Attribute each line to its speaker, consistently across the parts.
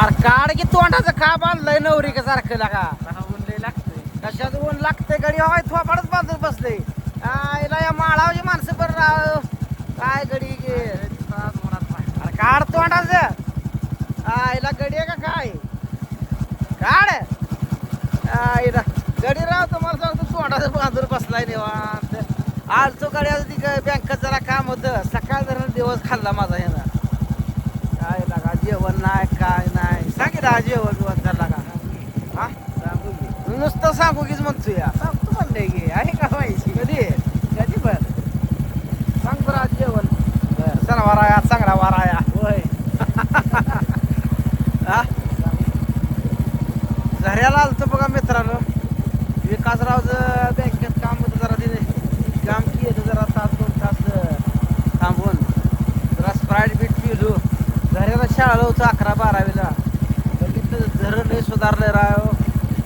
Speaker 1: अरे काढ की तोंडाचं का बांधलंय नवरी का सारखं लागा
Speaker 2: ऊन लय लागतंय.
Speaker 1: कशात ऊन लागते गडी हवाय थोपाडच बांधून बसले आईला या माळावची माणसं बरं राव काय गडी गे अरे काढ तोंडाचं आईला गडी आहे का काय काढ आईला गडी राव तुम्हाला सांगतो तोंडाचं बांधून बसलाय निवांत आलतो गडी ती बँकेत जरा काम होतं सकाळ जरा दिवस खाल्ला माझा ह्याला काय लागा जेवण नाही काय नाही सांगितलं जेवण बिवण झाला का हा
Speaker 2: सांगू की.
Speaker 1: नुसतं सांगू कीच म्हणतो या
Speaker 2: सांगतो म्हणलंय की आहे का व्हायची
Speaker 1: कधी
Speaker 2: कधी बर
Speaker 1: सांग बरं आज जेवण सणवार आहे आज चांगला वार आहे
Speaker 2: होय
Speaker 1: हा झऱ्याला आलतो बघा मित्रांनो विकासरावचं बँकेत काम होतं जरा तिने काम केलं जरा तास 2 तास थांबून जरा स्प्राईट बीट पिलो झऱ्याला शाळा होतं 11-12वीला बघितलं झरं लय सुधारलं राव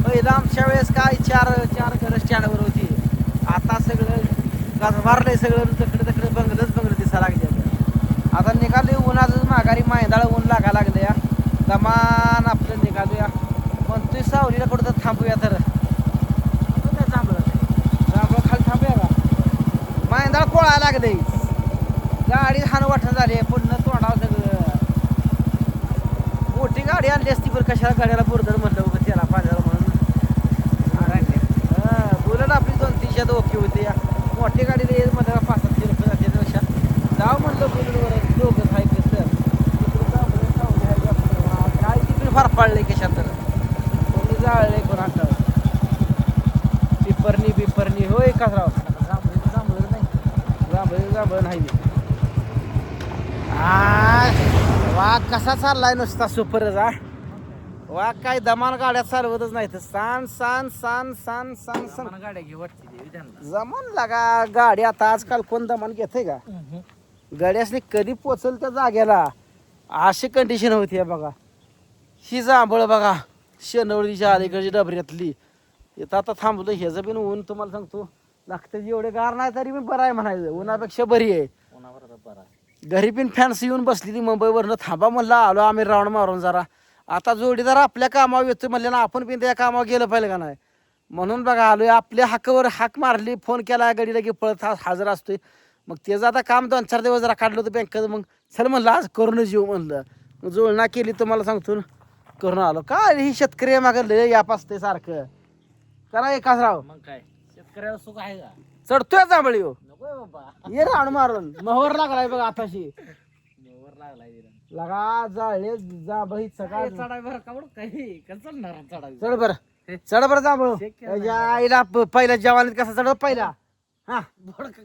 Speaker 1: पहिलं आमच्या वेळेस काय चार घरं स्टँडवर होती आता सगळं गाज मारलंय सगळं तकडे बंगलंच दिसायला लागले आता निघाले उन्हाचं माघारी मायंदाळ ऊन लागा लागलं या दमान आपलं निघालूया म्हणतोय सावलीला कुठं तर थांबूया तर जांभळं खाली थांबूया का मायंदाळ कोळा लागले गाडी हान वाटणं झाली पुन्हा तोंडावं सगळं मोठी गाडी आणली असती बरं कशाला गाड्याला बुरदर म्हणलं बघ त्याला पाण्याला म्हणून बुलेट आपली 200-300 ओके होती या मोठी गाडीला येत म्हणलं 500-600 रुपये जाते त्यापेक्षा जाऊ म्हणलं बुलेटवर दोघं आहे कसं काय तिकडे फार पाडले कशात तर कोणी जाळले कोणाकडं बिपरणी होय कसराव जांभळ नाही वाघ कसा चाललाय नुसता सुपरच हा वाघ काय दमान गाड्या चालवतच नाही तर सान
Speaker 2: गाड्या घे वाटते त्यांना
Speaker 1: जमान लागा गाडी आता आजकाल कोण दमान घेते का गाड्यासनी कधी पोचल त्या जाग्याला अशी कंडिशन होती बघा ही जांभळ बघा शेनवळीच्या अलीकडची डबऱ्यातली इथं आता थांबलो ह्याचं बिन ऊन तुम्हाला सांगतो लागतं एवढे गार नाही तरी मी बरं आहे म्हणायचं उन्हापेक्षा बरी आहे घरी पण फॅन्स येऊन बसली ती मुंबईवरनं थांबा म्हणलं आलो आम्ही राऊंड मारून जरा आता जोडीदार आपल्या कामावर येतोय म्हणलं ना आपण पण त्या कामावर गेलं पाहिजे का नाही म्हणून बघा आलोय आपल्या हाकावर हाक मारली फोन केला गाडीला की पळत हजर असतोय मग त्याचं आता काम 2-4 दिवस जरा काढलं होतं बँकेत मग चल म्हणलं आज करूनच येऊ म्हणलं मग जुळणा केली तुम्हाला सांगतो करून आलो काय ही शेतकरी मागं लय याप असते सारखं करा एकाच राव
Speaker 2: मग काय शेतकऱ्याला सुख आहे का
Speaker 1: चढतोय जांभळी हो
Speaker 2: नकोय बाबा
Speaker 1: ये राऊंड मारून महवर लागलाय बघा आताशी
Speaker 2: वर लागलाय
Speaker 1: लगा जाळले जांभळी सकाळ
Speaker 2: चढाय बरं का बरं काही कसं चढणार चढाय
Speaker 1: चढ बरं जांभळ आईला पहिल्या जवानीत कसा चढ पहिला हा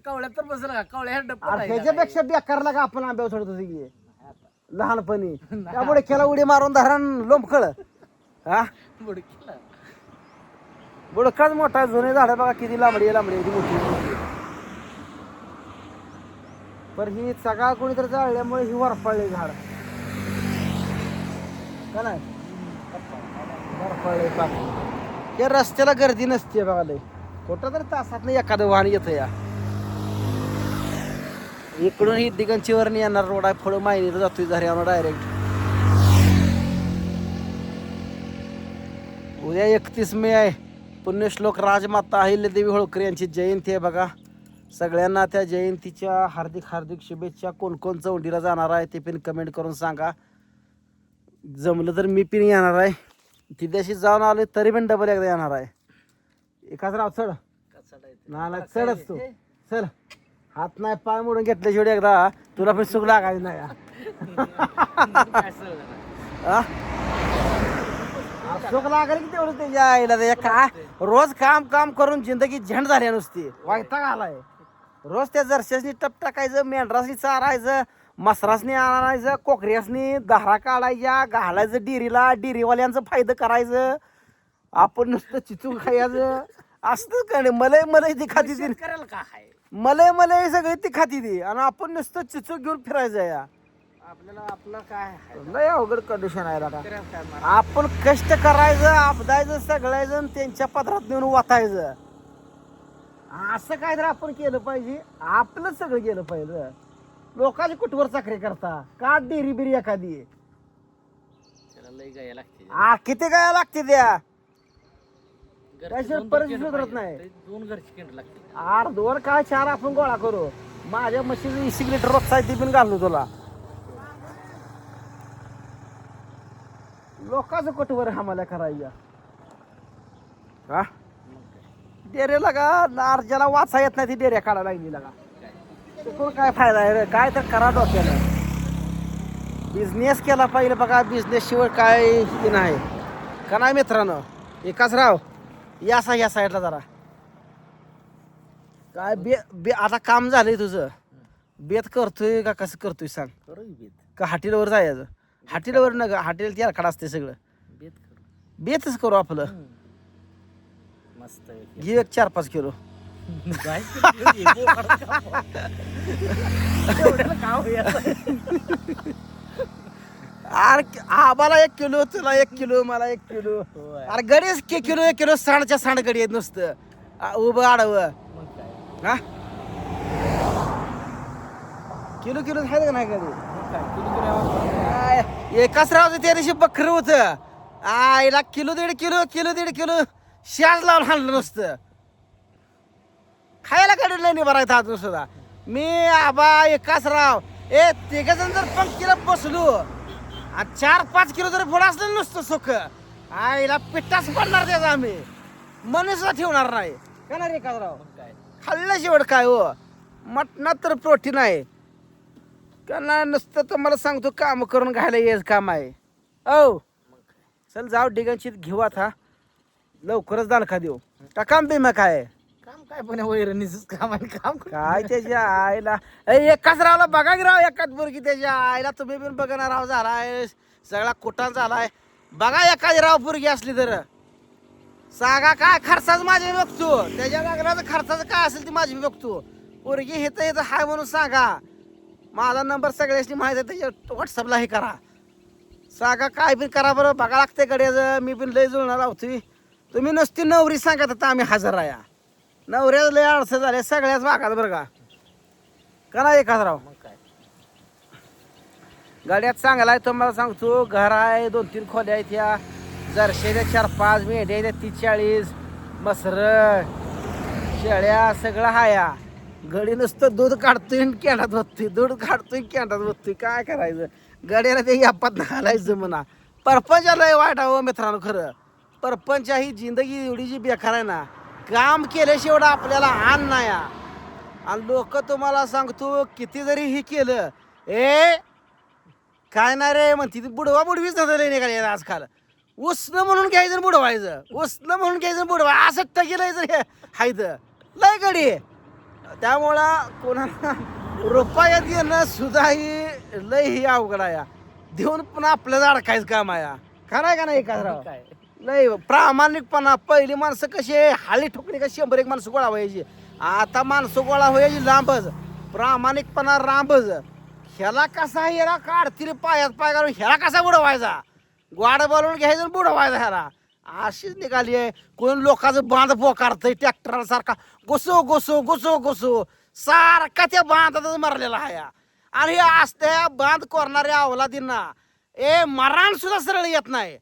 Speaker 2: कवळ्यात तर बसला का कवळ्या
Speaker 1: ह्याच्यापेक्षा बेकार लागा आपण आंब्यावर चढतो की लहानपणी त्यामुळे केला उडी मारून धरण लोंबखळ हा बुडकाच मोठा जुने झाड बघा किती लांबडी किती मोठी पण ही सगळा कोणीतरी जाळल्यामुळे ही वरपाळले झाड का नाही वरपाळले पाक हे रस्त्याला गर्दी नसते बघा लय कुठं तरी तासात नाही एखादं वाहन येतं या इकडून ही दिगंचीवर येणार रोड आहे पुढं मायनीला जातोय झऱ्यावर डायरेक्ट उद्या 31 मे आहे पुण्यश्लोक राजमाता अहिल्यादेवी होळकर यांची जयंती आहे बघा सगळ्यांना त्या जयंतीच्या हार्दिक शुभेच्छा कोण चौंडीला जाणार आहे ते पण कमेंट करून सांगा जमलं तर मी पण येणार आहे तिथेशी जाऊन आलोय तरी पण डबल एकदा येणार आहे एकाच राव चढ नाही चढच तू चल हात नाही पाय मोडून घेतले शेवटी एकदा तुला पण सुख लागायचं नाही सुख लागेल की तेवढं त्याच्या आईला काय रोज काम करून जिंदगी झंड झाली नुसती वाईटा आलाय रोज त्या जर्शासनी टप टाकायचं मेंढरासनी चारायचं मसरासनी आणायचं कोकऱ्यासनी धारा काढायच्या घालायचं डिरीवाल्यांचं फायदा करायचं आपण नुसतं चिचूक खायचं असतं का नाही मलय ती खाती ती
Speaker 2: करायला का आहे
Speaker 1: मलय सगळी ती खाती ती आणि आपण नुसतं चिचूक घेऊन फिरायचं या
Speaker 2: आपल्याला आपलं काय
Speaker 1: लय अवघड कंडिशन आहे का आपण कष्ट करायचं आपदायचं सगळ्याजण त्यांच्या पदरात नेऊन वाचायचं असं काय तर आपण केलं पाहिजे आपलं सगळं केलं पाहिजे लोकांची कुठवर चाकरी करता का डेरी बिरी एखादी
Speaker 2: लय गाया लागते
Speaker 1: किती काय लागते त्या
Speaker 2: घरचे
Speaker 1: त्याशिवाय
Speaker 2: दोन
Speaker 1: परिस्थिती
Speaker 2: केंड
Speaker 1: सुधरत
Speaker 2: पाहिजे.
Speaker 1: नाही.
Speaker 2: तरी 2 घरची केंड लागते
Speaker 1: 2 काय 4 आपण गोळा करू. माझ्या म्हशीचं 20 लिटर रोजचा आहे ती पण घालू तुला. लोकांचं कटवर आम्हाला करायच्या का डेरे लागा ज्याला वाचा येत नाही ती डेऱ्या काढायला लागली लागा. चुकून काय फायदा आहे रे? काय तर करा डोक्यानं. बिझनेस केला पाहिजे बघा. बिझनेस शिवाय काय हे नाही का नाही मित्रांनो. एकाच राव या साईडला जरा काय आता काम झालंय तुझं. बेत करतोय का कसं करतोय सांग.
Speaker 2: करू की बेत
Speaker 1: का हाटीलवर जायचं. हाटीलवर न हाटील त्याला खडा असते सगळं.
Speaker 2: बेत करू
Speaker 1: बेतच करू आपलं.
Speaker 2: मस्त
Speaker 1: घे एक 4-5 किलो. अरे आम्हाला 1 किलो तुला 1 किलो मला 1 किलो. अरे गडीच किलो 1 किलो सांडच्या सांड गडी आहेत नुसतं उभं आडवं हा. किलो आहे का नाही गडी. एकाच राव त्या दिवशी बकरं होतं. आईला किलो दीड किलो शाज लावून हाणलं नुसतं. खायला गाडी लय भरायचा अजून सुद्धा. मी आबा एकाच राव 3 जण जर पंक्तीला बसलो आणि 4-5 किलो जरी फळ असलं नुसतं सुख आईला पिट्टाच पडणार त्याचा. आम्ही मनुष्य ठेवणार नाही का नाही एकाच राव.
Speaker 2: काय
Speaker 1: खाल्लं शेवट काय हो. मटणात तर प्रोटीन आहे का नाही. नुसतं तुम्हाला सांगतो काम करून घायला येच काम आहे. औ चल जाऊ डिगनशीत घेऊ आता. लवकरच दालखा देऊ. का काम बिमा काय
Speaker 2: काम काय पण वैरणीच काम आहे काम
Speaker 1: काय त्याच्या आईला एकाच रावला बघा की राव. एकाच पोरगी त्याच्या आईला तुम्ही पण बघणार राव झालाय सगळा कुटाण झालाय. बघा एखादी राव पोरगी असली तर सांगा काय खर्चाच माझे बघतो. त्याच्या लागला खर्चाचं काय असेल ती माझी बघतो. पोरगी हेत हाय म्हणून सांगा. माझा नंबर सगळ्याशी माहिती आहे त्याच्या व्हॉट्सअपला हे करा. सांगा काय पण करा बरं. बघा लागते गड्याचं. मी पण लय जुळणार होती. तुम्ही नुसती नवरी सांगा तर आम्ही हजर आहे. नवऱ्याच लय अडचण झाले सगळ्याच भागात बरं का नाही एखाद राव.
Speaker 2: मग काय
Speaker 1: गाड्यात चांगला आहे तुम्हाला सांगतो. घर आहे 2-3 खोल्या आहेत. ह्या जरशेल्या 4-5 मेंढ्या आहेत 30-40 मसर शेळ्या सगळं हाया. गडी नुसतं दूध काढतोय केंडात बसतोय. दूध काढतोय केंडात बसतोय. काय करायचं गड्याला ते यापात घालायचं म्हणा. परपंचाला लय वाईट आहे मित्रांनो. खरं परपंच ही जिंदगी एवढी जी बेकार आहे ना. काम केल्याशिवाय आपल्याला आण नाही. आणि लोक तुम्हाला सांगतो किती जरी हे केलं काय नाही रे म्हणते बुडवा बुडवीच धरले निघाले आजकाल. उसनं म्हणून घ्यायचं बुडवायचं. उसनं म्हणून घ्यायचं बुडवा असं टकेलं हे हायत लय गडी. त्यामुळं कोणाला रुपयात येणं सुद्धा ही लय ही अवघड आहे. देऊन पुन्हा आपल्याला अडकायचं काम आहे का नाही का राव.
Speaker 2: काय
Speaker 1: लय प्रामाणिकपणा. पहिली माणसं कशी हाळी ठोकली का 100-1 माणसं गोळा व्हायची. आता माणसं गोळा व्हायची लांबच. प्रामाणिकपणा रांबच. ह्याला कसा ह्याला काढतील पायात पाय घालून ह्याला कसा बुडवायचा. ग्वाड बोलवून घ्यायचं बुडवायचा ह्याला. अशीच निघाली आहे. कोण लोकांचं बांध पोकारतंय ट्रॅक्टरला सारखा घुसो सारखा त्या बांधातच मारलेला आहे. आणि हे असत्या बांध कोरणाऱ्या अवलादींना मरण सुद्धा सरळ येत नाही.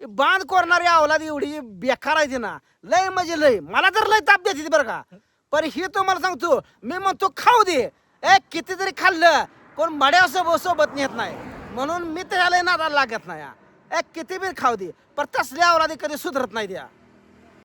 Speaker 1: बांध कोरणारी अवलादी एवढी बेकार आहे ती ना. लय म्हणजे लय. मला तर लय ताप देते बरं का. पण हे तुम्हाला सांगतो मी म्हणतो खाऊ दे. किती तरी खाल्लं कोण मड्या सोबत नेत नाही म्हणून मी त्याला नादाला लागत नाही. किती बी खाऊ दे पण तसल्या अवलादी कधी सुधरत नाही त्या.